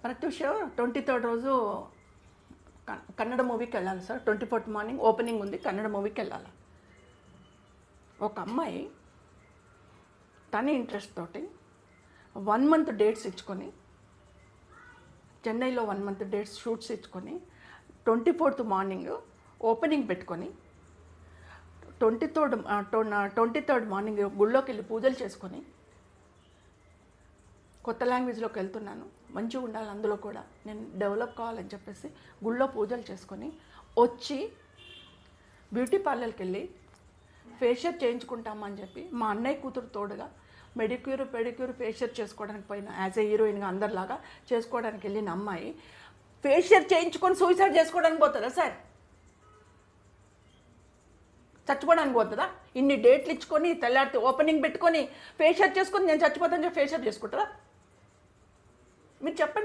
Pratyusha 23rd రోజు కన్నడ మూవీకి వెళ్ళాలి సార్. 24th మార్నింగ్ ఓపెనింగ్ ఉంది, కన్నడ మూవీకి వెళ్ళాలి. ఒక అమ్మాయి తన ఇంట్రెస్ట్ తోటి 1 month డేట్స్ ఇచ్చుకొని, చెన్నైలో 1 month డేట్స్ షూట్స్ ఇచ్చుకొని 24th మార్నింగ్ ఓపెనింగ్ పెట్టుకొని 23rd మార్నింగ్ గుళ్ళోకి వెళ్ళి పూజలు చేసుకొని, కొత్త లాంగ్వేజ్లోకి వెళ్తున్నాను, మంచిగా ఉండాలి, అందులో కూడా నేను డెవలప్ కావాలని చెప్పేసి గుళ్ళో పూజలు చేసుకొని వచ్చి బ్యూటీ పార్లర్కి వెళ్ళి ఫేషియల్ చేయించుకుంటామని చెప్పి మా అన్నయ్య కూతురు తోడుగా మెడిక్యూర్ పెడిక్యూర్ ఫేషియల్ చేసుకోవడానికి పోయిన, యాజ్ ఏ హీరోయిన్గా అందరిలాగా చేసుకోవడానికి వెళ్ళిన అమ్మాయి ఫేషియల్ చేయించుకొని సూసైడ్ చేసుకోవడానికి పోతుందా సార్? చచ్చిపోవడానికి పోతుందా? ఇన్ని డేట్లు ఇచ్చుకొని తెల్లారితే ఓపెనింగ్ పెట్టుకొని ఫేషియల్ చేసుకొని నేను చచ్చిపోతాను చెప్పి ఫేషియల్ చేసుకుంటారా? మీరు చెప్పండి.